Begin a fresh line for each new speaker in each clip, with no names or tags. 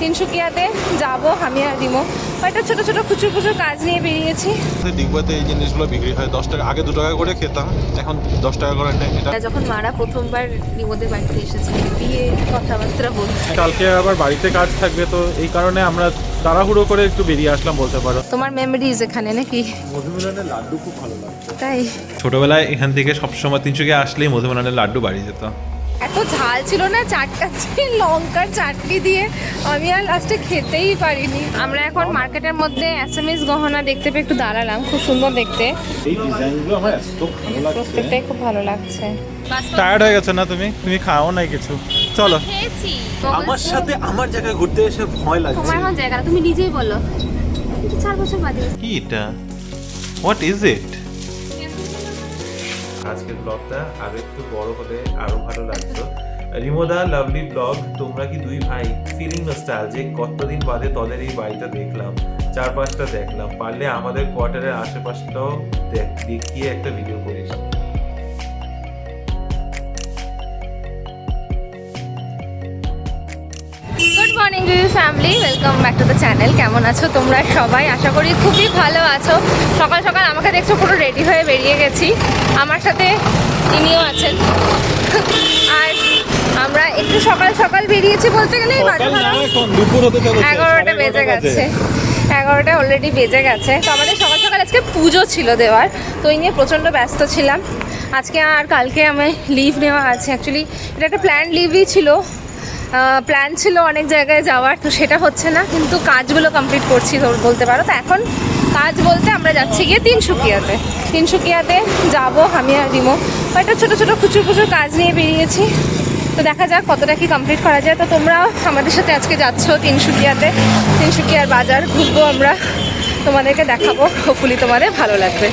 তিনসুকিয়াতে যাব আমি আর রিমো। একটা ছোট ছোট খুচুর খুচুর কাজ নিয়ে বেরিয়েছি।
ডিগবাইতে এই জিনিসগুলো বিক্রি হয় 10 টাকা, আগে 2 টাকা করে খেতাম, এখন 10 টাকা করে নেয়। এটা
যখন মারা প্রথমবার রিমোদের বাড়িতে এসেছে বিয়ে কথাবার্তা বলতে,
কালকে আবার বাড়িতে কাজ থাকবে, তো এই কারণে আমরা তাড়াহুড়ো করে একটু বেরিয়ে আসলাম বলতে পারো।
তোমার মেমোরিজ এখানে নাকি?
মধুমিলনের লাড্ডু খুব ভালো লাগছে।
তাই
ছোটবেলায় এখান থেকে সবসময় তিনসুকিয়া আসলেই মধুমিলনের লাড্ডু বাড়ি যেত।
এত ঝাল ছিল না, চাটকাচ্ছি লঙ্কার চাটনি দিয়ে, আমি আর লাস্টে খেতেই পারিনি। আমরা এখন মার্কেটের মধ্যে এসএমএস গহনা দেখতে পেয়ে একটু দাঁড়ালাম, খুব সুন্দর দেখতে,
এই ডিজাইনগুলো আমার এত ভালো লাগছে,
প্রত্যেকটাই খুব ভালো লাগছে।
টায়ার্ড হয়ে গেছে না তুমি খাও নাই কিছু? চলো
খেয়েছি।
আমার সাথে আমার জায়গায় ঘুরতে এসে ভয় লাগছে।
তোমার এখন জায়গা তুমি নিজেই বলো, 4 বছর বাদে
কি এটা? What is it? আজকের ব্লগটা আরো একটু বড় হলে আরো ভালো লাগতো। রিমোদা লাভলি ব্লগ, তোমরা কি দুই ভাই ফিলিং নস্টালজিক? কতদিন বাদে তোদের এই বাড়িটা দেখলাম, চারপাশটা দেখলাম, পারলে আমাদের কোয়ার্টারের আশেপাশটাও দেখিয়ে একটা ভিডিও করিস।
Good morning review family, welcome back to the channel. কেমন আছো তোমরা সবাই? আশা করি খুবই ভালো আছো। সকাল সকাল আমাকে দেখছো পুরো রেডি হয়ে বেরিয়ে গেছি, আমার সাথে ইনিও আছেন। আর আমরা একটু সকাল সকাল বেরিয়েছি বলতে গেলে 11টা বেজে গেছে, 11টা অলরেডি বেজে গেছে। তো আমাদের সকাল সকাল আজকে পুজো ছিল দেওয়ার, তো এই নিয়ে প্রচণ্ড ব্যস্ত ছিলাম। আজকে আর কালকে আমি লিভ নেওয়া আছে, অ্যাকচুয়ালি এটা একটা প্ল্যান লিভই ছিল, প্ল্যান ছিল অনেক জায়গায় যাওয়ার, তো সেটা হচ্ছে না, কিন্তু কাজগুলো কমপ্লিট করছি বলতে পারো। তো এখন কাজ বলতে আমরা যাচ্ছি গিয়ে তিনসুকিয়াতে যাব আমি আর রিমো। একটা ছোট ছোট খুচুর খুচুর কাজ নিয়ে বেরিয়েছি, তো দেখা যাক কতটা কি কমপ্লিট করা যায়। তো তোমরাও আমাদের সাথে আজকে যাচ্ছ তিনসুকিয়ার বাজার ঘুরবো আমরা, তোমাদেরকে দেখাবো, হোপফুলি তোমাদের ভালো লাগবে।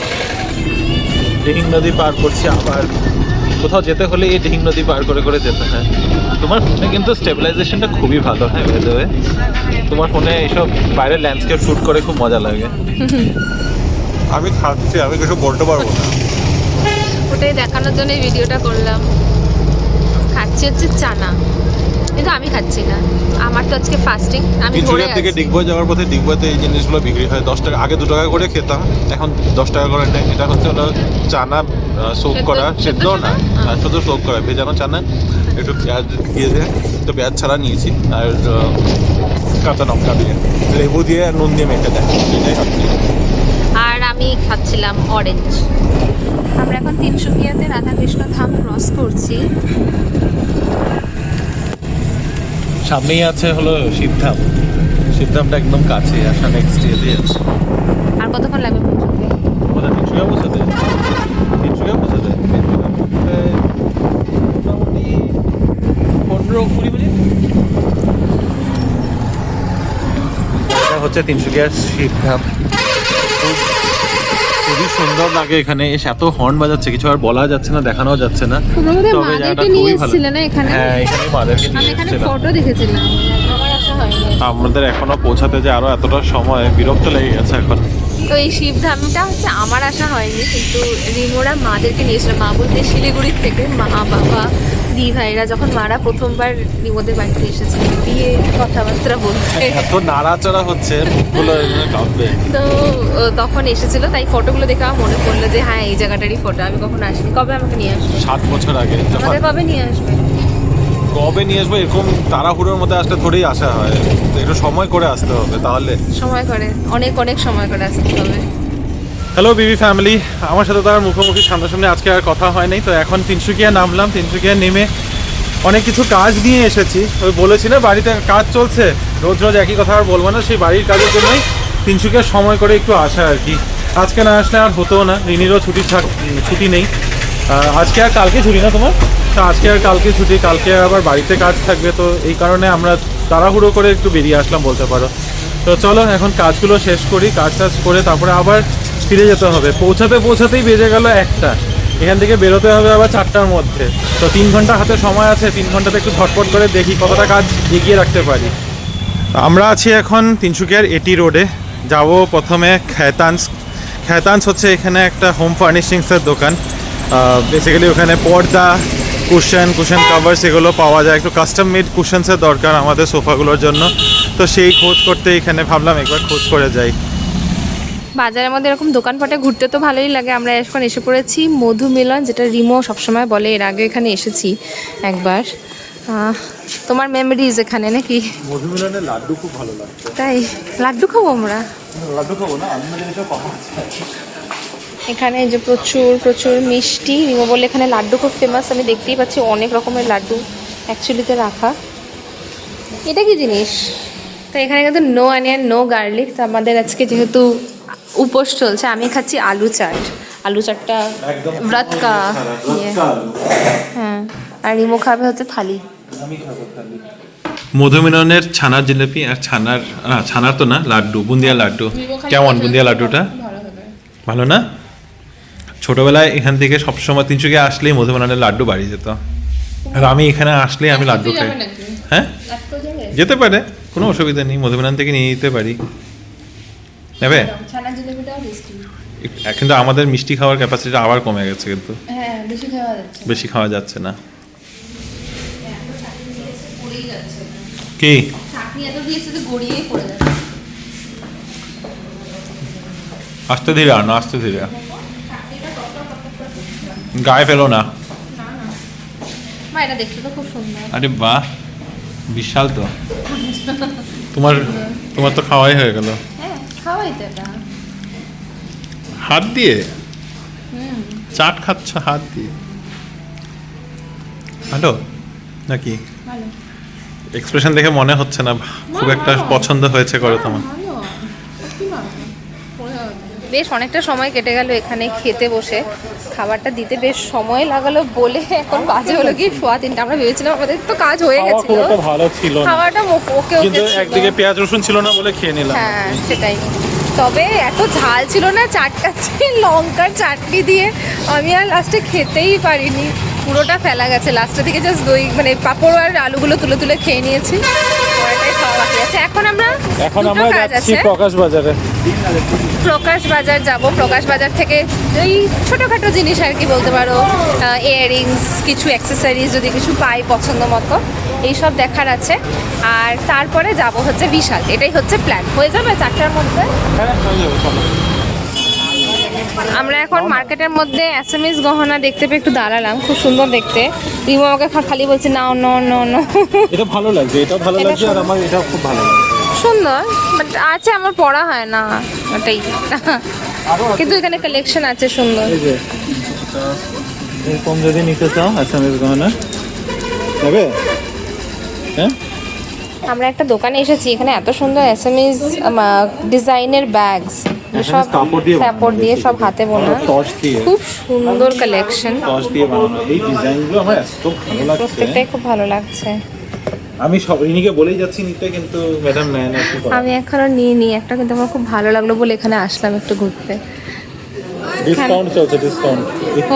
দিহিং নদী পার করছি, আবার কোথাও যেতে হলে এই দিহিং নদী পার করে করে যেতে হয়। তোমার ফোনে কিন্তু স্টেবিলাইজেশনটা খুবই ভালো, হ্যাঁ ভেতরে তোমার ফোনে এইসব বাইরের ল্যান্ডস্কেপ শ্যুট করে খুব মজা লাগে। আমি খাচ্ছি, আমি কিছু বলতে পারবো না,
ওটাই দেখানোর জন্য ভিডিওটা করলাম। খাচ্ছি হচ্ছে চানা, কিন্তু আমি খাচ্ছি না, আমার তো আজকে ফাস্টিং। আমি ধরে
থেকে ডিগবই যাওয়ার পথে ডিগবইতে এই জিনিসগুলো বিক্রি হয় 10 টাকা, আগে 2 টাকা করে খেতাম, এখন 10 টাকা করে নেয়। এটা হচ্ছে হলো চানা সোক করা, সেদ্ধ না, শুধু সোক করা ভেজানো চানা, একটু পেঁয়াজ দিয়েছে, একটু পেঁয়াজ ছাড়া নিয়েছি, আর কাঁচা লঙ্কা দিয়ে লেবু দিয়ে নুন দিয়ে মেখে দেয়, এটাই খাচ্ছি।
আর আমি খাচ্ছিলাম অরেঞ্জ। আমরা এখন তিনসুকিয়াতে রাধাকৃষ্ণ ধাম ক্রস করছি।
সামনেই আছে হলো শিবধামটা একদম কাছে, আসা নেক্সট ইয়েতে আছে।
আর কতক্ষণ লাগবে পৌঁছতে?
ওটা তিনসুকিয়া পৌঁছাতে মোটামুটি 15-20 মিনিট। এটা হচ্ছে তিনসুকিয়ার শিবধাম, খুবই সুন্দর লাগে এখানে এসে। এত হর্ন বাজাচ্ছে, কিছু আর বলা যাচ্ছে না, দেখানো যাচ্ছে না। তবে জায়গাটা খুবই ভালো। হ্যাঁ, এখানে মাদেরকে নিয়ে এসেছিলাম।
ফটো দেখেছিলাম, আমার আশা হয়নি।
আমাদের এখনো পৌঁছাতে যে আরো এতটা সময়, বিরক্ত লেগে গেছে এখন।
তো এই শিবধামটা হচ্ছে আমার আশা হয়নি, কিন্তু রিমোরা মাদেরকে নিয়েছিল। মা বলতে শিলিগুড়ির থেকে মা, বাবা, দি ভাইরা যখন মারা প্রথমবার রিমোদের বাড়িতে এসেছে বিয়ে কথাবার্তা বলতে,
এত নাড়াচাড়া হচ্ছে মুখগুলো কাঁপবে।
তো তখন এসেছিল, তাই ফটোগুলো দেখে আমার মনে পড়লো যে হ্যাঁ এই জায়গাটারই ফটো। আমি কখনো আসিনি। কবে আমাকে নিয়ে আসবে?
7 বছর আগে।
আমাকে কবে নিয়ে আসবে?
কবে নিয়ে আসবো, এরকম তাড়াহুড়োর মধ্যে আসলে থোড়েই আসা হয়, একটু সময় করে আসতে হবে, তাহলে
সময় করে, অনেক সময় করে আসতে হবে।
হ্যালো বিবি ফ্যামিলি, আমার সাথে তো আর মুখোমুখি সামনাসামনি আজকে আর কথা হয় নাই। তো এখন তিনসুকিয়া নামলাম, তিনসুকিয়া নেমে অনেক কিছু কাজ নিয়ে এসেছি। ওই বলেছি না বাড়িতে কাজ চলছে, রোজ রোজ একই কথা আর বলবো না, সেই বাড়ির কাজের জন্যই তিনসুকিয়ার সময় করে একটু আসা আর কি। আজকে না আসলে আর হতো না, রিনিরও ছুটি নেই আজকে আর কালকে ছুটি না তোমার, তো আজকে আর কালকে ছুটি, কালকে আবার বাড়িতে কাজ থাকবে, তো এই কারণে আমরা তাড়াহুড়ো করে একটু বেরিয়ে আসলাম বলতে পারো। তো চলো এখন কাজগুলো শেষ করি, কাজ করে তারপরে আবার ফিরে যেতে হবে। পৌঁছাতেই বেজে গেল 1টা, এখান থেকে বেরোতে হবে আবার 4টার মধ্যে। তো 3 ঘন্টা হাতে সময় আছে, 3 ঘন্টাতে একটু ঝটপট করে দেখি কতটা কাজ এগিয়ে রাখতে পারি। আমরা আছি এখন তিনসুকিয়ার এটি রোডে, যাব প্রথমে খেতান্স হচ্ছে এখানে একটা হোম ফার্নিশিংসের দোকান। বেসিক্যালি ওখানে পর্দা, কুশন কাভার্স এগুলো পাওয়া যায়। একটু কাস্টম মেড কুশনসের দরকার আমাদের সোফাগুলোর জন্য, তো সেই খোঁজ করতে এখানে ভাবলাম একবার খোঁজ করে যাই।
বাজারের মধ্যে এরকম দোকানপাটে ঘুরতে তো ভালোই লাগে। আমরা এখন এসে পড়েছি মধুমিলন, যেটা রিমো সবসময় বলে। এর আগে এখানে এসেছি একবার। তোমার মেমোরিজ এখানে নাকি?
মধুমিলনের লাড্ডু খুব ভালো লাগছে।
তাই লাড্ডু খাবো আমরা?
লাড্ডু খাবো না, অন্য জিনিসও পাওয়া যায়।
এখানে যে প্রচুর প্রচুর মিষ্টি, রিমো বলে এখানে লাড্ডু খুব ফেমাস। আমি দেখতেই পাচ্ছি অনেক রকমের লাড্ডু অ্যাকচুয়ালিতে রাখা। এটা কি জিনিস? তো এখানে কিন্তু নো অনিয়ন নো গার্লিক। তো আমাদের আজকে যেহেতু উপোস চলছে, আমি খাচ্ছি আলু চাট। আলু চাটটা ব্রত কা ইয়ে। হ্যাঁ, আর রিমো খাবে হচ্ছে থালি।
মধুমিলনের ছানার জিলাপি আর ছানার তো না, লাড্ডু, বুন্দিয়া লাড্ডু। কেমন বুন্দিয়া লাড্ডুটা? ভালো না? ছোটবেলায় এখান থেকে সবসময় তিনশুকিয়া আসলেই মধুমিলনের লাড্ডু বাড়ি যেত, আর আমি এখানে আসলেই আমি লাড্ডু খাই। হ্যাঁ, যেতে পারে, কোনো অসুবিধা নেই, মধুমিলন থেকে নিয়ে যেতে পারি। নেবে? কিন্তু আমাদের মিষ্টি খাওয়ার ক্যাপাসিটি আবার কমে গেছে, কিন্তু বেশি খাওয়া যাচ্ছে না। কি আস্তে ধীরে আনো, আস্তে ধীরে, গায়ে ফেলো না।
এটা দেখতে তো খুব সুন্দর।
আরে বাহ, বিশাল তো। তোমার তো খাওয়াই হয়ে গেল।
হ্যাঁ, খাওয়াই তো এটা।
হাত দিয়ে চাট খাচ্ছ, হাত দিয়ে। ভালো নাকি? এক্সপ্রেশন দেখে মনে হচ্ছে না খুব একটা পছন্দ হয়েছে করে তোমার।
বেশ অনেকটা সময় কেটে গেল এখানে খেতে বসে। খাবারটা দিতে বেশ সময় লাগালো বলে এখন বাজে হলো কি 3:15। আমরা ভেবেছিলাম আমাদের তো কাজ হয়ে গেছিল,
ভালো ছিল না
খাবারটা ওকে
কিন্তু একদিকে পেঁয়াজ রসুন ছিল না বলে খেয়ে নিলাম।
হ্যাঁ সেটাই। তবে এত ঝাল ছিল না, চাটকাচ্ছি লঙ্কার চাটনি দিয়ে আমি আর লাস্টে খেতেই পারিনি, পুরোটা ফেলা গেছে। লাস্টের দিকে জাস্ট দই মানে পাঁপড় আর আলুগুলো তুলে তুলে খেয়ে নিয়েছি। পরেটাই খাওয়া বাকি আছে। এখন আমরা
যাচ্ছি প্রকাশ বাজারে।
প্রকাশ বাজার যাব। প্রকাশ বাজার থেকে ওই ছোটোখাটো জিনিস আর কি বলতে পারো, ইয়াররিংস, কিছু অ্যাক্সেসরিজ যদি কিছু পাই পছন্দ মতো, এইসব দেখার আছে। আর তারপরে যাব হচ্ছে বিশাল। এটাই হচ্ছে প্ল্যান। হয়ে যাবে 4টার মধ্যে? আমরা এখন মার্কেটের মধ্যে অ্যাসামিজ গহনা দেখতে পেয়ে একটু দাঁড়ালাম, খুব সুন্দর দেখতে। রিমো আমাকে খালি বলছে নাও নো নো নো।
এটা ভালো লাগছে, এটা ভালো লাগছে, আর আমার এটা খুব ভালো লাগছে।
সুন্দর, বাট আছে আমার পড়া হয় না ওটাই। কিন্তু এখানে কালেকশন আছে সুন্দর।
এরকম যদি নিতে চাও অ্যাসামিজ গহনা নেবে? হ্যাঁ,
আমরা একটা দোকানে এসেছি, এখানে এত সুন্দর অ্যাসামিজ ডিজাইনের ব্যাগস, সব কাপড় দিয়ে সব হাতে বোনা, খুব সুন্দর কালেকশন।
এই ডিজাইনগুলো আমার এত ভালো লাগছে,
প্রত্যেকটাই খুব ভালো লাগছে।
আমি সব রিনিকে বলেই যাচ্ছি নিতে, কিন্তু ম্যাডাম নেয় না।
আমি এখনো নিইনি একটা, কিন্তু আমার খুব ভালো লাগলো বলে এখানে আসলাম একটু ঘুরতে।
ডিসকাউন্ট চলছে, ডিসকাউন্ট।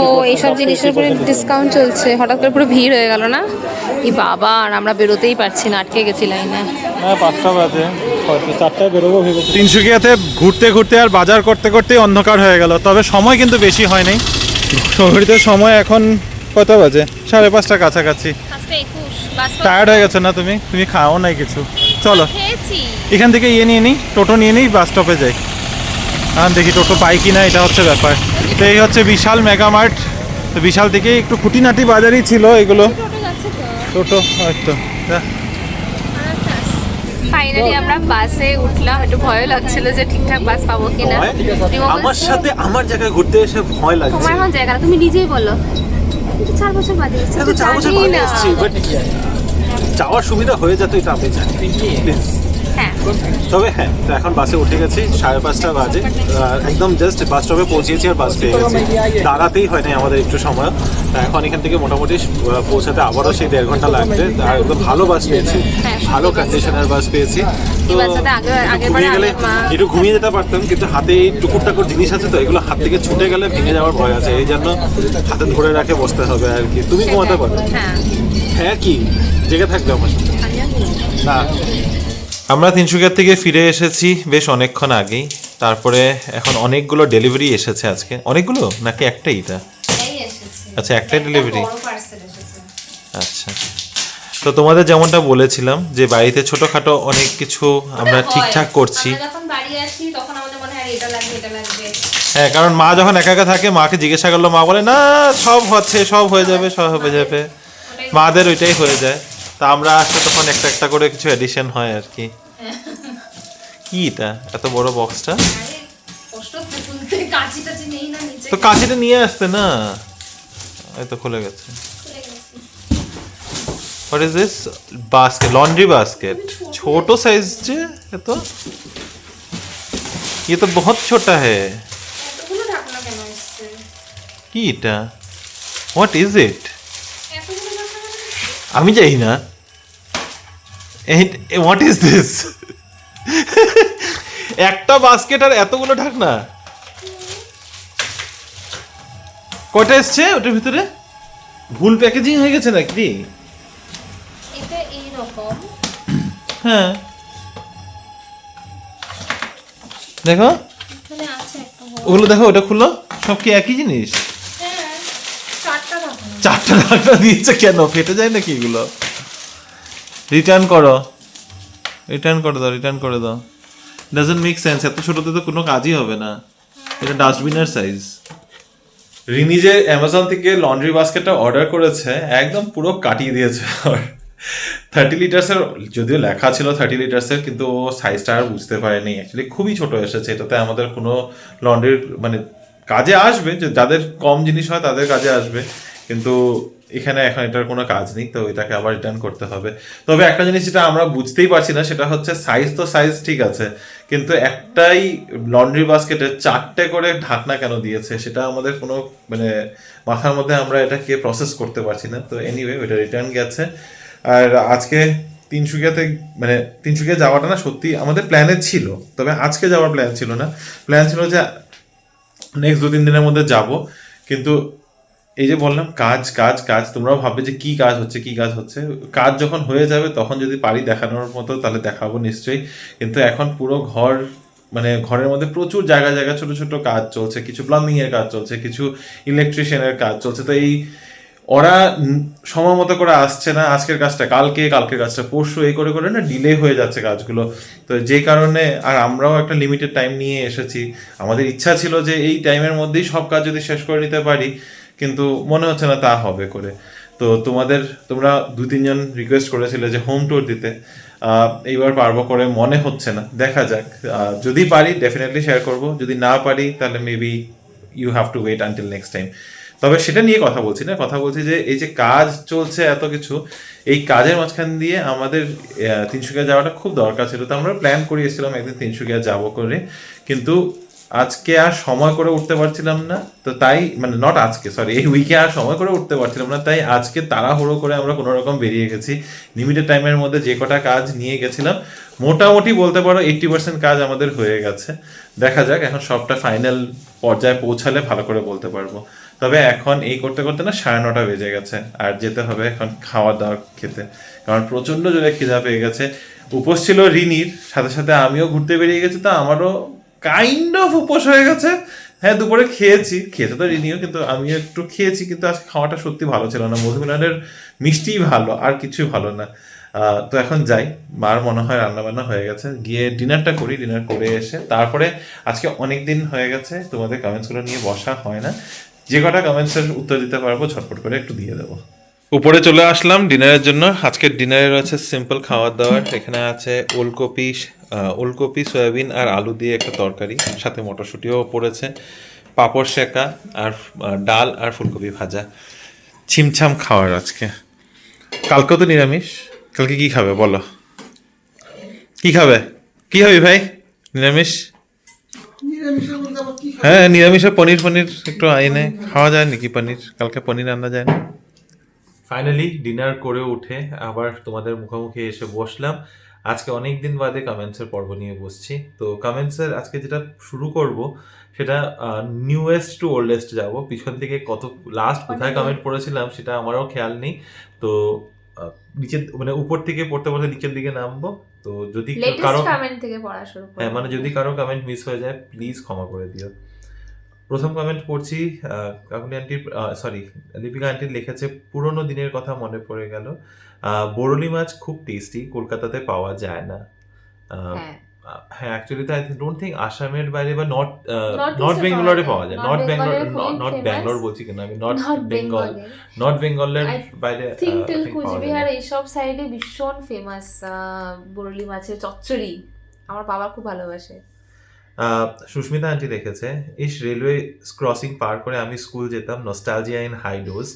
ও এইসব জিনিসের উপরে ডিসকাউন্ট চলছে। হঠাৎ করে পুরো ভিড় হয়ে গেল না? এই বাবা, আর আমরা বেরোতেই পারছি না, আটকে গেছি লাইনে।
হ্যাঁ, 5টা বাজে, 4টায় বেরোবো ভেবেছি। তিনশুকিয়াতে ঘুরতে ঘুরতে আর বাজার করতে করতেই অন্ধকার হয়ে গেল। তবে সময় কিন্তু বেশি হয় নাই। শহরিতে সময় এখন কত বাজে? 5:30 কাছাকাছি। টায়ার্ড হয়ে গেছো না তুমি? খাও নাই কিছু? চলো এখান থেকে নিয়ে নিই, টোটো নিয়ে নিই, বাস স্টপে যাই। আর দেখি টোটো পাই কিনা, এটা হচ্ছে ব্যাপার। তো এই হচ্ছে বিশাল মেগা মার্ট। তো বিশাল থেকে একটু খুঁটিনাটি বাজারই ছিল এগুলো। টোটো হয়তো।
ফাইনালি আমরা বাসে উঠলাম। একটু ভয় লাগছিল যে ঠিকঠাক বাস পাবো কিনা।
আমার সাথে আমার জায়গায় ঘুরতে এসে ভয় লাগছে।
তোমার এখন জায়গা না, তুমি নিজেই বলো। 4 বছর বাদে এসেছি,
তো 4 বছর বাদে এসেছি, বাট যাওয়ার সুবিধা হয়ে যেত এটা আমি জানি।
হ্যাঁ,
তবে হ্যাঁ, তো এখন বাসে উঠে গেছি, 5:30 বাজে। একদম জাস্ট বাস স্টপে পৌঁছেছি আর বাস পেয়ে গেছি। দাঁড়াতেই হয় নাই আমাদের একটু সময়। এখন এখান থেকে মোটামুটি পৌঁছাতে আবারও সেই 1.5 ঘন্টা লাগবে। আর একদম ভালো বাস পেয়েছি, ভালো কন্ডিশনের বাস পেয়েছি। তো একটু ঘুমিয়ে যেতে পারতাম, কিন্তু হাতে এই টুকুর টাকুর জিনিস আছে, তো এগুলো হাত থেকে ছুটে গেলে ভেঙে যাওয়ার ভয় আছে। এই জন্য হাতে ধরে রাখে বসতে হবে আর কি। তুমি ঘুমাতে পারো? হ্যাঁ, কি জেগে থাকবে আমার সাথে না? আমরা তিনশুকিয়া থেকে ফিরে এসেছি বেশ অনেকক্ষণ আগেই। তারপরে এখন অনেকগুলো ডেলিভারি এসেছে আজকে। অনেকগুলো নাকি একটাই? এটা আচ্ছা, একটাই ডেলিভারি।
তো তোমাদের যেমনটা বলেছিলাম যে বাড়িতে ছোটখাটো অনেক কিছু আমরা
ওটা হয়।
ঠিকঠাক করছি।
আমরা যখন বাড়ি আসি তখন আমাদের মনে হয় এটা লাগবে এটা লাগবে।
হ্যাঁ, কারণ মা যখন একা একা থাকে মাকে জিজ্ঞাসা করলো, মা বলে না সব হচ্ছে, সব হয়ে যাবে, সব হয়ে যাবে।
ওটাই
মাদের ওইটাই হয়ে যায়। তা আমরা আসলে তখন একটা একটা করে কিছু এডিশন হয় আর কি। কি এটা এত বড় বক্সটা?
আরে কষ্ট হচ্ছে খুলতে, কাঁচি টাচি নেই না নিচে।
তো কাঁচিটা নিয়ে আসতে না। এই তো খুলে গেছে।
খুলে গেছে।
What is this? Basket, laundry basket. छोटो साइज जे है तो ये तो बहुत छोटा है।
এতগুলো ঢাকনা কেন এসছে?
কি এটা? What is it?
এতগুলো ঢাকনা কেন এসছে?
আমি জানি না। What is this? একটা বাস্কেট আর এতগুলো ঢাকনা। কয়টা এসছে ওটার ভিতরে? ভুল প্যাকেজিং হয়ে গেছে নাকি?
এটা এইরকম।
হ্যাঁ, দেখো
এখানে আছে একটা বড়।
ওগুলো দেখো, ওটা খুলো, সব কি একই জিনিস?
হ্যাঁ, চারটা ঢাকনা।
চারটা ঢাকনা দিয়েছে কেন? ফেটে যায় নাকি এগুলো? রিটার্ন করো, রিটার্ন করে দাও, রিটার্ন করে দাও। ডাজন্ট মেক সেন্স, এত ছোটতে তো কোনো কাজই হবে না। এটা ডাস্টবিনের সাইজ। রিনি যে অ্যামাজন থেকে লন্ড্রি বাস্কেটটা অর্ডার করেছে একদম পুরো কাটিয়ে দিয়েছে। 30 লিটার্সের যদিও লেখা ছিল 30 লিটার্সের, কিন্তু ও সাইজটা আর বুঝতে পারেনি। অ্যাকচুয়ালি খুবই ছোট এসেছে। এটাতে আমাদের কোনো লন্ড্রির মানে কাজে আসবে, যে যাদের কম জিনিস হয় তাদের কাজে আসবে, কিন্তু এখানে এখন এটার কোনো কাজ নেই, তো এটাকে আবার রিটার্ন করতে হবে। তবে একটা জিনিস যেটা আমরা বুঝতেই পারছি না সেটা হচ্ছে সাইজ তো সাইজ ঠিক আছে, কিন্তু একটাই লন্ড্রি বাস্কেটে 4টে করে ঢাকনা কেন দিয়েছে সেটা আমাদের কোনো মানে মাথার মধ্যে আমরা এটাকে প্রসেস করতে পারছি না। তো এনিওয়ে ওটা রিটার্ন গেছে। আর আজকে তিনসুকিয়াতে মানে তিনসুকিয়া যাওয়াটা না সত্যি আমাদের প্ল্যানে ছিল, তবে আজকে যাওয়ার প্ল্যান ছিল না। প্ল্যান ছিল যে নেক্সট 2-3 দিনের মধ্যে যাব, কিন্তু এই যে বললাম কাজ কাজ কাজ, তোমরাও ভাববে যে কি কাজ হচ্ছে কি কাজ হচ্ছে। কাজ যখন হয়ে যাবে তখন যদি পারি দেখানোর মতো তাহলে দেখাবো নিশ্চয়ই, কিন্তু এখন পুরো ঘর মানে ঘরের মধ্যে প্রচুর জায়গা জায়গা ছোট ছোট কাজ চলছে, কিছু প্লাম্বিং এর কাজ চলছে, কিছু ইলেকট্রিশিয়ানের কাজ চলছে। তো এই ওরা সময় মতো করে আসছে না, আজকের কাজটা কালকে, কালকের কাজটা পরশু, এই করে করে না ডিলে হয়ে যাচ্ছে কাজগুলো। তো যে কারণে আর আমরাও একটা লিমিটেড টাইম নিয়ে এসেছি। আমাদের ইচ্ছা ছিল যে এই টাইমের মধ্যেই সব কাজ যদি শেষ করে নিতে পারি, কিন্তু মনে হচ্ছে না তা হবে করে। তো তোমরা 2-3 জন রিকোয়েস্ট করেছিলে যে হোম ট্যুর দিতে, এইবার পারবো করে মনে হচ্ছে না, দেখা যাক। যদি পারি ডেফিনেটলি শেয়ার করব, যদি না পারি তাহলে maybe you have to wait until next time. তবে সেটা নিয়ে কথা বলছি না, কথা বলছি যে এই যে কাজ চলছে এত কিছু, এই কাজের মাঝখান দিয়ে আমাদের তিনসুকিয়া যাওয়াটা খুব দরকার ছিল। তো আমরা প্ল্যান করে এসেছিলাম একদিন তিনসুকিয়া যাবো করে, কিন্তু আজকে আর সময় করে উঠতে পারছিলাম না। তো তাই মানে নট আজকে, সরি, এই উইকে আর সময় করে উঠতে পারছিলাম না, তাই আজকে তাড়াহুড়ো করে আমরা কোনো রকম বেরিয়ে গেছি। লিমিটেড টাইমের মধ্যে যে কটা কাজ নিয়ে গেছিলাম মোটামুটি বলতে পারো 80% কাজ আমাদের হয়ে গেছে। দেখা যাক এখন সবটা ফাইনাল পর্যায়ে পৌঁছালে ভালো করে বলতে পারবো। তবে এখন এই করতে করতে না 9:30 বেজে গেছে, আর যেতে হবে এখন খাওয়া দাওয়া খেতে, কারণ প্রচণ্ড জোরে খিদা পেয়ে গেছে। উপোস ছিল রিনির, সাথে সাথে আমিও ঘুরতে বেরিয়ে গেছি, তো আমারও কাইন্ড অফ উপোস হয়ে গেছে। হ্যাঁ, দুপুরে খেয়েছে তো রিনিও, কিন্তু আমিও একটু খেয়েছি, কিন্তু আজকে খাওয়াটা সত্যি ভালো ছিল না। মধুমিলনের মিষ্টি ভালো, আর কিছুই ভালো না। তো এখন যাই, মার মনে হয় রান্নাবান্না হয়ে গেছে, গিয়ে ডিনারটা করি। ডিনার করে এসে তারপরে আজকে অনেক দিন হয়ে গেছে তোমাদের কমেন্টসগুলো নিয়ে বসা হয় না, যে কটা কমেন্টসের উত্তর দিতে পারবো ঝটপট করে একটু দিয়ে দেবো। উপরে চলে আসলাম ডিনারের জন্য। আজকের ডিনারে রয়েছে সিম্পল খাবার দাবার। এখানে আছে ওলকপি, সয়াবিন আর আলু দিয়ে একটা তরকারি, সাথে মটরশুঁটিও পড়েছে, পাঁপড় সেকা আর ডাল আর ফুলকপি ভাজা। ছিমছাম খাওয়ার আজকে। কালকেও তো নিরামিষ। কালকে কি খাবে বলো? কি খাবে ভাই? নিরামিষ? হ্যাঁ, নিরামিষে পনির একটু আইনে খাওয়া যায় নাকি? পনির কালকে পনির রান্না যায় না। ফাইনালি ডিনার করে উঠে আবার তোমাদের মুখোমুখি এসে বসলাম। আজকে অনেক দিন বাদে কমেন্টসের পর্ব নিয়ে বসছি। তো কমেন্টসের আজকে যেটা শুরু করব সেটা নিউয়েস্ট টু ওল্ডেস্ট যাব। পিছন থেকে কত লাস্ট কোথায় কমেন্ট পড়েছিলাম সেটা আমারও খেয়াল নেই। তো নিচে মানে উপর থেকে পড়তে পড়তে নিচের দিকে নামবো। তো যদি কারো
কমেন্ট থেকে পড়া শুরু করব,
হ্যাঁ মানে যদি কারো কমেন্ট মিস হয়ে যায় প্লিজ ক্ষমা করে দিও। প্রথম কমেন্ট পড়ছি, কাকুলি আন্টির, সরি, লিপিকা আন্টির লিখেছে, পুরোনো দিনের কথা মনে পড়ে গেল। বরলি মাছ খুব টেস্টি, কলকাতাতে পাওয়া যায় না। আহ,
হ্যাঁ
হ্যাঁ, অ্যাকচুয়ালি তো আই ডোন্ট থিঙ্ক আসামের বাইরে বা নর্থ
North
নর্থ
East-এ
বেঙ্গলোরে
পাওয়া
পাওয়া
যায়।
যায়।
North
নর্থ বেঙ্গল,
Bengal-এ খুবই
নর্থ
famous।
ব্যাঙ্গালোর বলছি কেন আমি, নর্থ
নর্থ
বেঙ্গল,
বেঙ্গলে
নর্থ বেঙ্গলের
আই
বাইরে
থিঙ্ক টিল
I think পাওয়া যায়
কুচবিহার
না।
এইসব সাইডে ভীষণ ফেমাস বরলি মাছের চচ্চড়ি, আমার বাবা খুব ভালোবাসে।
সুস্মিতা আন্টি লিখেছে, ইস রেলওয়ে ক্রসিং পার করে আমি স্কুল যেতাম, নস্টালজিয়া ইন হাই ডোজ।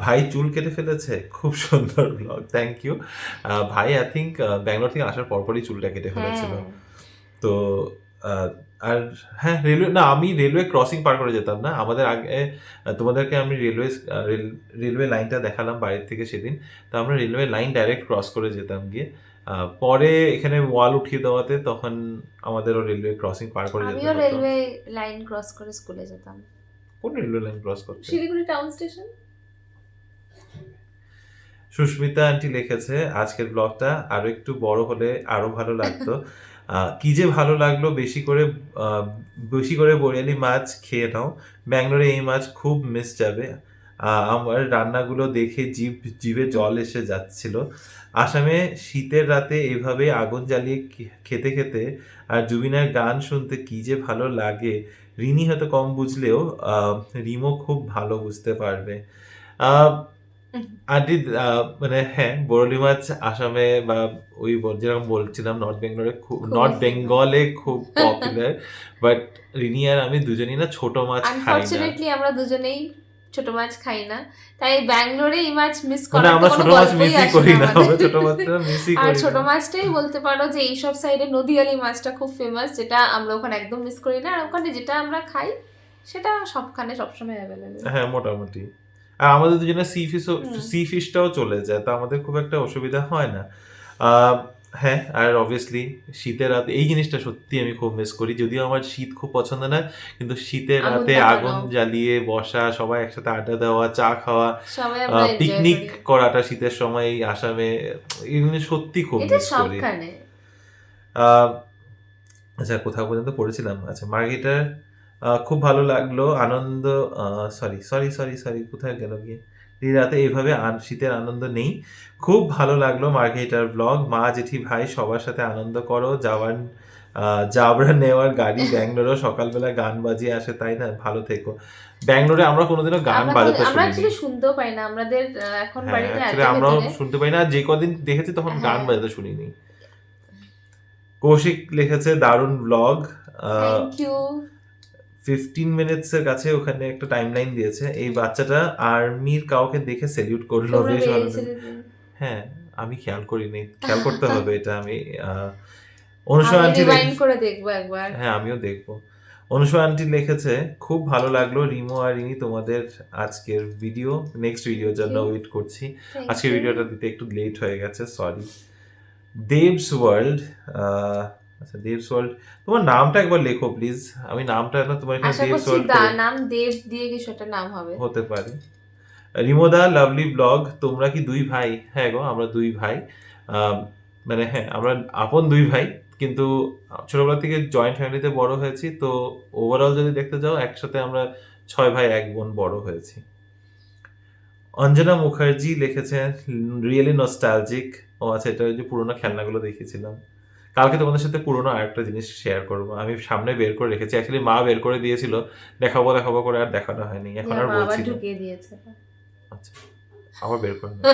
ভাই চুল কেটে ফেলেছে, খুব সুন্দর ব্লগ, থ্যাংক ইউ। ভাই আই থিঙ্ক ব্যাঙ্গালোর থেকে আসার পরপরই চুলটা কেটে ফেলেছিল।
হ্যাঁ
তো আর হ্যাঁ, রেলওয়ে না, আমি রেলওয়ে ক্রসিং পার করে যেতাম না। আমাদের আগে তোমাদেরকে আমি রেলওয়ে লাইনটা দেখালাম বাড়ির থেকে সেদিন। তো আমরা রেলওয়ে লাইন ডাইরেক্ট ক্রস করে যেতাম গিয়ে। পরে এখানে ওয়াল উঠিয়ে দেওয়াতে তখন আমাদেরও রেলওয়ে ক্রসিং পার করে যেতে
আমিও
হতো।
রেলওয়ে লাইন ক্রস করে স্কুলে যেতাম,
কোন রেলওয়ে লাইন ক্রস করতে?
Siliguri town station.
Susmita auntie লিখেছে, আজকের ব্লগটা আরো একটু বড় হলে আরো ভালো লাগতো। কি যে ভালো লাগলো, বেশি করে বরিয়ালি মাছ খেয়ে নাও, ব্যাঙ্গালোরে এই মাছ খুব মিস যাবে। আমার রান্নাগুলো দেখে জিভে জল এসে যাচ্ছিল। আসামে শীতের রাতে এভাবে আগুন জ্বালিয়ে খেতে খেতে আর জুবিনের গান শুনতে কি যে ভালো লাগে। রিনি হয়তো কম বুঝলেও রিমো খুব ভালো বুঝতে পারবে। আহ আন্টি, মানে হ্যাঁ, বরলি মাছ আসামে বা ওই যেরকম বলছিলাম নর্থ বেঙ্গলে খুব পপুলার, বাট রিনি আর আমি দুজনই না ছোট মাছ খাই না।
আনফরচুনেটলি আমরা দুজনেই ছোট মাছ খাই না, তাই ব্যাঙ্গালোরে এই মাছ মিস
মানে
করার
আমরা
তো
ছোট
কোনো
মাছ
গল্পই
মিসই
আসে
করি
না
না, আমরা
আমাদের।
ছোট মাছটা মিসই
আর
করি
ছোট
না।
মাছটাই বলতে পারো যে এইসব সাইডে নদীয়ালি মাছটা খুব ফেমাস, যেটা আমরা ওখানে একদম মিস করি না, আর ওখানে যেটা আমরা খাই সেটা সবখানে সবসময় অ্যাভেলেবেল।
হ্যাঁ, মোটামুটি। আর আমাদের দুজনের সি ফিশটাও চলে যায়, তো আমাদের খুব একটা অসুবিধা হয় না। আহ, হ্যাঁ, আর অবভিয়াসলি শীতের রাতে এই জিনিসটা সত্যি আমি খুব মিস করি, যদিও আমার শীত খুব পছন্দ না, কিন্তু শীতের
আগুন
রাতে
জ্বালানো।
আগুন জ্বালিয়ে বসা, সবাই একসাথে আড্ডা দেওয়া, চা খাওয়া,
সবাই আমরা এনজয়
পিকনিক
করি,
করাটা শীতের সময় এই আসামে, এগুলো সত্যি খুব
এটা
মিস করি।
সবখানে।
আহ, আচ্ছা, কোথাও পর্যন্ত পড়েছিলাম, আচ্ছা, মার্গেরিটার খুব ভালো লাগলো, আনন্দ, সরি সরি সরি সরি কোথায় গেল গিয়ে, এই রাতে এইভাবে শীতের আনন্দ নেই, খুব ভালো লাগলো মার্গেরিটার ব্লগ, মা জেঠি ভাই সবার সাথে আনন্দ করো, যাবরা নেওয়ার গাড়ি ব্যাঙ্গালোরও সকালবেলা গান বাজিয়ে আসে, তাই না, ভালো থেকো। ব্যাঙ্গালোরে আমরা কোনোদিনও গান বাজাতে
আমরা
শুনিনি।
অ্যাকচুয়ালি শুনতেও পাই না, আমাদের এখন
হ্যাঁ,
বাড়িতে এত
actually আমরাও
ভেতরে।
শুনতে পাই না, আর যে কদিন দেখেছি তখন গান
হ্যাঁ।
বাজাতে শুনিনি। কৌশিক লিখেছে, দারুণ ব্লগ,
থ্যাংক ইউ।
15 মিনিটসের কাছে ওখানে একটা টাইমলাইন দিয়েছে। এই বাচ্চাটা আর্মির কাউকে দেখে স্যালিউট করলো,
তোমরা
বেশ ভালো
বেরিয়েছিলে
লাগলো।
যে।
হ্যাঁ, আমি খেয়াল করিনি, খেয়াল করতে হবে এটা। আমি অনুষা
আমি
আন্টি
রিমাইন্ড করে দেখবো একবার।
হ্যাঁ, আমিও দেখবো। অনুষা আন্টি লিখেছে, খুব ভালো লাগলো রিমো আর রিনি তোমাদের আজকের ভিডিও, নেক্সট ভিডিওর জন্য
Thank you.
ওয়েট করছি।
Thank
আজকের
you.
ভিডিওটা দিতে একটু লেট হয়ে গেছে, সরি। দেবস ওয়ার্ল্ড, আচ্ছা, দেবস ওয়ার্ল্ড, তোমার নামটা একবার লেখো প্লিজ, আমি নামটা না তোমার এখানে
আশা
দেবস
করছি
ওয়ার্ল্ড
নাম দেব দিয়ে কিছু একটা নাম হবে।
হতে পারে। রিমোদা, লাভলি ব্লগ, তোমরা কি দুই ভাই? হ্যাঁ গো, আমরা দুই ভাই। মানে হ্যাঁ, আমরা আপন দুই ভাই, কিন্তু ছোটবেলা থেকে জয়েন্ট ফ্যামিলিতে বড় হয়েছি, তো ওভারঅল যদি দেখতে যাও একসাথে আমরা 6 ভাই 1 বোন বড় হয়েছি। অঞ্জনা মুখার্জি লিখেছেন, রিয়েলি নস্টালজিক। ও আচ্ছা, এটা ওই যে পুরোনো খেলনাগুলো দেখিয়েছিলাম। কালকে তোমাদের সাথে পুরোনো আরেকটা জিনিস শেয়ার করবো, আমি সামনে বের করে রেখেছি, অ্যাকচুয়ালি মা বের করে দিয়েছিল, দেখাবো দেখাবো করে আর দেখানো হয়নি, এখন আর
মা আবার
বলছি না।
ঢুকিয়ে দিয়েছে।
আচ্ছা, আবার বের করে নেব।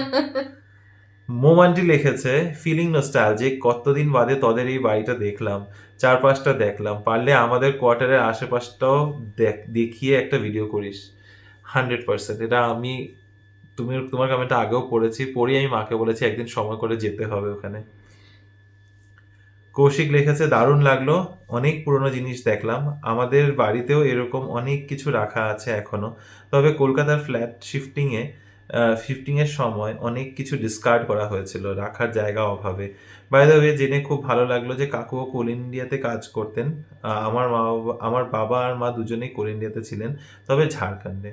মোমান্টি লিখেছে, ফিলিং নস্টালজিক, কতদিন বাদে তোদের এই বাড়িটা দেখলাম, চারপাশটা দেখলাম, পারলে আমাদের কোয়ার্টারের আশেপাশটাও দেখিয়ে একটা ভিডিও করিস। 100%, এটা আমি তোমার কমেন্টটা আগেও পড়েছি, পড়ি আমি মাকে বলেছি একদিন সময় করে যেতে হবে ওখানে। কৌশিক লিখেছে, দারুণ লাগলো, অনেক পুরনো জিনিস দেখলাম, আমাদের বাড়িতেও এরকম অনেক কিছু রাখা আছে এখনো, তবে কলকাতার ফ্ল্যাট শিফটিংয়ের সময় অনেক কিছু ডিসকার্ড করা হয়েছিল রাখার জায়গা অভাবে। বাই দ্য ওয়ে, জেনে খুব ভালো লাগলো যে কাকুও কোল ইন্ডিয়াতে কাজ করতেন। আমার বাবা আর মা দুজনেই কোল ইন্ডিয়াতে ছিলেন, তবে ঝাড়খণ্ডে।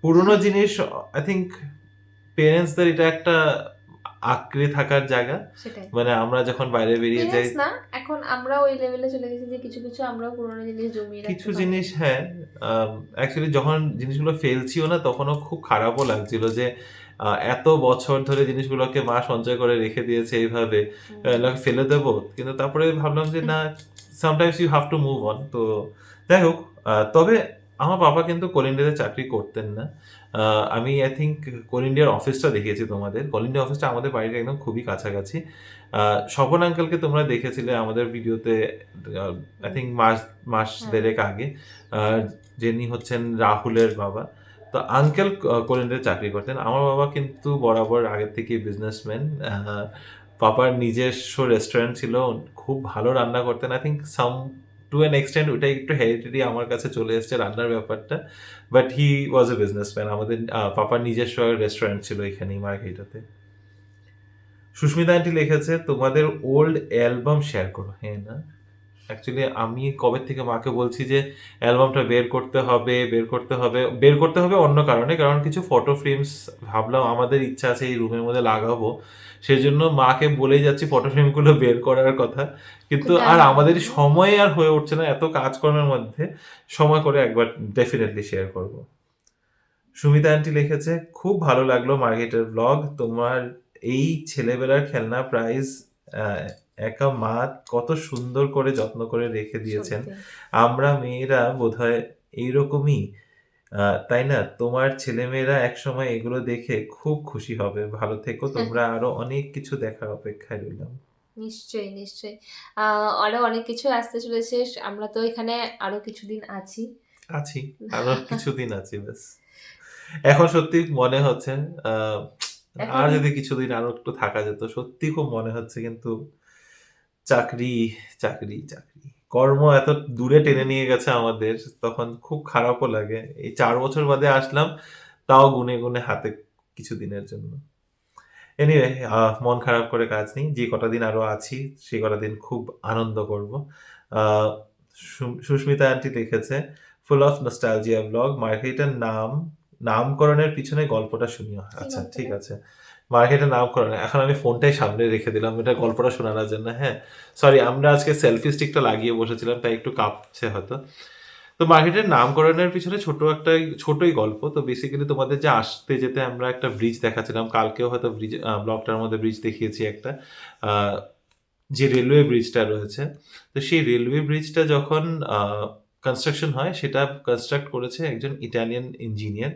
পুরনো জিনিস, আই থিঙ্ক পেরেন্টসদের এটা একটা
আঁকড়ে থাকার জায়গা।
সেটাই
মানে আমরা যখন বাইরে বেরিয়ে যাই
না, এখন আমরা ওই লেভেলে চলে গেছি যে কিছু কিছু আমরাও পুরোনো জিনিস জমিয়ে
কিছু জিনিস, হ্যাঁ অ্যাকচুয়ালি যখন জিনিসগুলো ফেলছিও না তখনও খুব খারাপও লাগছিল যে এত বছর ধরে জিনিসগুলোকে মা সঞ্চয় করে রেখে দিয়েছে এইভাবে, ফেলে দেবো, কিন্তু তারপরে ভাবলাম যে না, sometimes you have to move on. তো যাই হোক, তবে আমার বাবা কিন্তু কোল ইন্ডিয়াতে চাকরি করতেন না। আমি আই থিঙ্ক কোল ইন্ডিয়ার অফিসটা দেখিয়েছি তোমাদের। কোল ইন্ডিয়া অফিসটা আমাদের বাড়ির একদম খুবই কাছাকাছি। স্বপন আঙ্কেলকে তোমরা দেখেছিলে আমাদের ভিডিওতে আই থিঙ্ক মাস দেড়েক আগে, যিনি হচ্ছেন রাহুলের বাবা। তো আঙ্কেল কোল ইন্ডিয়াতে চাকরি করতেন। আমার বাবা কিন্তু বরাবর আগের থেকে বিজনেসম্যান। পাপার নিজস্ব রেস্টুরেন্ট ছিল, খুব ভালো রান্না করতেন। I think to an extent ওইটা একটু হেরিটেরি আমার কাছে চলে এসছে রান্নার ব্যাপারটা, but he was a businessman. আমাদের পাপার নিজস্ব রেস্টুরেন্ট ছিল এখানেই মার্কেটাতে। সুস্মিতা আন্টি লিখেছে তোমাদের ওল্ড অ্যালবাম শেয়ার করো। হ্যাঁ না, অ্যাকচুয়ালি আমি কবে থেকে মাকে বলছি যে অ্যালবামটা বের করতে হবে অন্য কারণে, কারণ কিছু ফটো ফ্রেমস ভাবলাম আমাদের ইচ্ছা আছে এই রুমের মধ্যে লাগাবো, সেই জন্য মাকে বলেই যাচ্ছি ফটো ফ্রেমগুলো বের করার কথা, কিন্তু আর আমাদের সময় আর হয়ে উঠছে না এত কাজকর্মের মধ্যে। সময় করে একবার ডেফিনেটলি শেয়ার করব। সুমিতা আন্টি লিখেছে খুব ভালো লাগলো মার্কেটের ব্লগ, তোমার এই ছেলেবেলার খেলনা প্রাইজ একা মা কত সুন্দর করে যত্ন করে রেখে দিয়েছেন। আমরা মেয়েরা বোধহয় এইরকমই, তাই না? তোমার ছেলেমেয়েরা একসময় এগুলো দেখে খুব খুশি হবে। ভালো থেকো তোমরা, আরো অনেক কিছু দেখার অপেক্ষায় রইলাম।
নিশ্চয়ই নিশ্চয়ই, আরো অনেক কিছু আসতে চলেছে। আমরা তো এখানে আরো কিছুদিন আছি
আরো কিছুদিন আছি ব্যাস। এখন সত্যি মনে হচ্ছে আর যদি কিছুদিন আরো একটু থাকা যেত, সত্যি খুব মনে হচ্ছে, কিন্তু চাকরি চাকরি চাকরি কর্ম এত দূরে টেনে নিয়ে গেছে আমাদের, তখন খুব খারাপও লাগে। এই 4 বছর বাদে আসলাম, তাও গুনে গুনে হাতে কিছু দিনের জন্য। এনিওয়ে, মন খারাপ করে কাজ নেই, যে কটা দিন আরো আছি সেই কটা দিন খুব আনন্দ করব। সুস্মিতা আন্টি লিখেছে ফুল অফ নস্টালজিয়া ব্লগ, মার্কেটের নামকরণের পিছনে গল্পটা শুনিও। আচ্ছা ঠিক আছে, মার্কেটের নামকরণ, এখন আমি ফোনটাই সামনে রেখে দিলাম এটা গল্পটা শোনানোর জন্য। হ্যাঁ সরি, আমরা আজকে সেলফি স্টিকটা লাগিয়ে বসেছিলাম তাই একটু কাঁপছে হয়তো। তো মার্কেটের নামকরণের পিছনে ছোটই গল্প। তো বেসিক্যালি তোমাদের যে আসতে যেতে আমরা একটা ব্রিজ দেখাচ্ছিলাম, কালকেও হয়তো ব্রিজ ব্লগটার মধ্যে ব্রিজ দেখিয়েছি একটা, যে রেলওয়ে ব্রিজটা রয়েছে। তো সেই রেলওয়ে ব্রিজটা যখন কনস্ট্রাকশন হয়, সেটা কনস্ট্রাক্ট করেছে একজন ইটালিয়ান ইঞ্জিনিয়ার,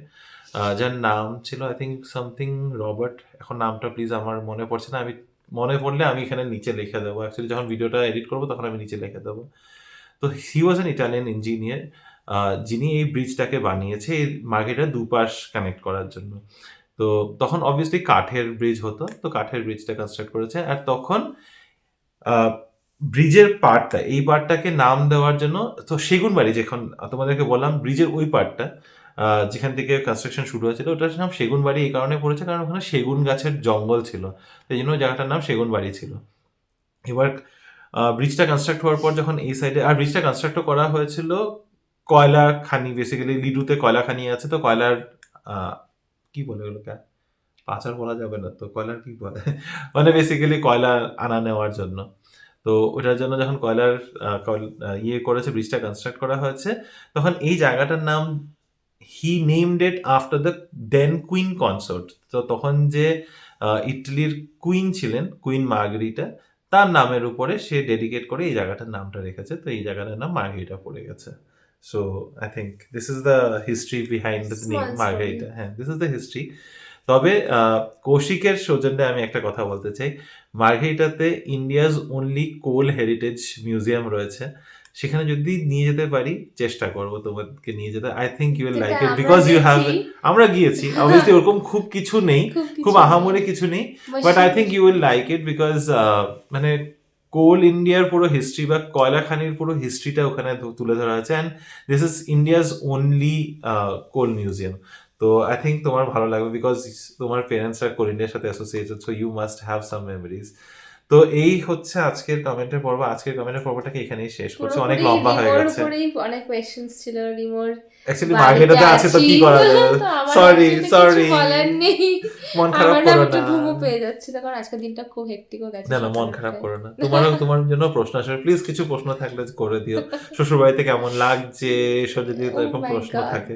যার নাম ছিল আই থিঙ্ক সামথিং রবার্ট। এখন নামটা প্লিজ আমার মনে পড়ছে না, আমি মনে পড়লে আমি এখানে নিচে লিখে দেবো। অ্যাকচুয়ালি যখন ভিডিওটা এডিট করবো তখন আমি নিচে লিখে দেবো। তো হি ওয়াজ অ্যান ইটালিয়ান ইঞ্জিনিয়ার, যিনি এই ব্রিজটাকে বানিয়েছে এই মার্কেটের দুপাশ কানেক্ট করার জন্য। তো তখন অবভিয়াসলি কাঠের ব্রিজ হতো, তো কাঠের ব্রিজটা কনস্ট্রাক্ট করেছে। আর তখন ব্রিজের পার্টটা, এই পার্টটাকে নাম দেওয়ার জন্য, তো সেগুন বাড়ি, যখন তোমাদেরকে বললাম ব্রিজের ওই পার্টটা যেখান থেকে কনস্ট্রাকশন শুরু হয়েছিল, ওটার নাম সেগুন বাড়ি এই কারণে পড়েছে কারণ ওখানে সেগুন গাছের জঙ্গল ছিল, এই জন্য জায়গাটার নাম সেগুন বাড়ি ছিল। এবার ব্রিজটা কনস্ট্রাক্ট হওয়ার পর যখন এই সাইডে, আর ব্রিজটা কনস্ট্রাক্ট করা হয়েছিল কয়লা খানি, বেসিক্যালি লিডুতে কয়লা খানি আছে, তো কয়লার কি বলে ওগুলোকে, পাচার বলা যাবে না তো, কয়লার কি বলে, মানে বেসিক্যালি কয়লা আনা নেওয়ার জন্য। তো ওটার জন্য যখন কয়লার ইয়ে করেছে, ব্রিজটা কনস্ট্রাক্ট করা হয়েছে, তখন এই জায়গাটার নাম he named it after the then queen consort. তো তখন যে ইটালির কুইন ছিলেন, কুইন মার্গারিটা, তার নামের উপরে সে ডেডিকেট করে এই জায়গাটার নামটা রেখেছে। তো এই জায়গাটার নাম মার্গারিটা পড়ে গেছে। So I think this is the history behind the name Margherita. হ্যাঁ, দিস ইজ দ্য হিস্ট্রি। তবে কৌশিকের সৌজন্যে আমি একটা কথা বলতে চাই, মার্গারিটাতে ইন্ডিয়াজ অনলি কোল হেরিটেজ মিউজিয়াম রয়েছে, সেখানে যদি নিয়ে যেতে পারি চেষ্টা করবো তোমাদেরকে নিয়ে যেতে। I think you will like it because you have, আমরা গিয়েছি অবভিয়াসলি, ওরকম খুব কিছু নেই, খুব আহামরি কিছু নেই, but I think you will like it because মানে কোল ইন্ডিয়ার পুরো হিস্ট্রি বা কয়লা খানির পুরো হিস্ট্রিটা ওখানে তুলে ধরা আছে, and this is India's only Coal museum. তো আই থিঙ্ক তোমার ভালো লাগবে বিকজ তোমার পেরেন্টসরা কোল ইন্ডিয়ার সাথে associated, so you must have some memories. তো এই হচ্ছে আজকের কমেন্টের পর্ব। আজকের কমেন্টের পর্বটাকে এখানেই শেষ করছি, অনেক লম্বা হয়ে গেছে।
অনেক কোশ্চেনস ছিল রিমোর,
অ্যাকচুয়ালি মার্কেটাতে আছে তো কি করা যাবে। সরি মন খারাপ করো না,
পেয়ে যাচ্ছিল, কারণ আজকের দিনটা খুব হেক্টিক গেছে।
না মন খারাপ করো না, তোমার জন্য প্রশ্ন আসবে, প্লিজ কিছু প্রশ্ন থাকলে করে দিও, শ্বশুর বাড়িতে কেমন লাগছে এসব যদি এরকম প্রশ্ন থাকে।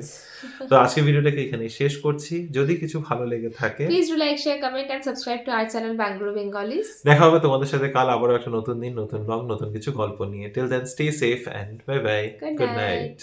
তো আজকে ভিডিওটাকে এখানেই শেষ করছি, যদি কিছু ভালো লেগে থাকে
please do like, share, comment and subscribe to our channel Bangalore Bengalis.
দেখা হবে তোমাদের সাথে কাল আবারও একটা নতুন দিন, নতুন ব্লগ, নতুন কিছু গল্প নিয়ে। Till then stay safe and bye bye,
Good
good
night.
Night.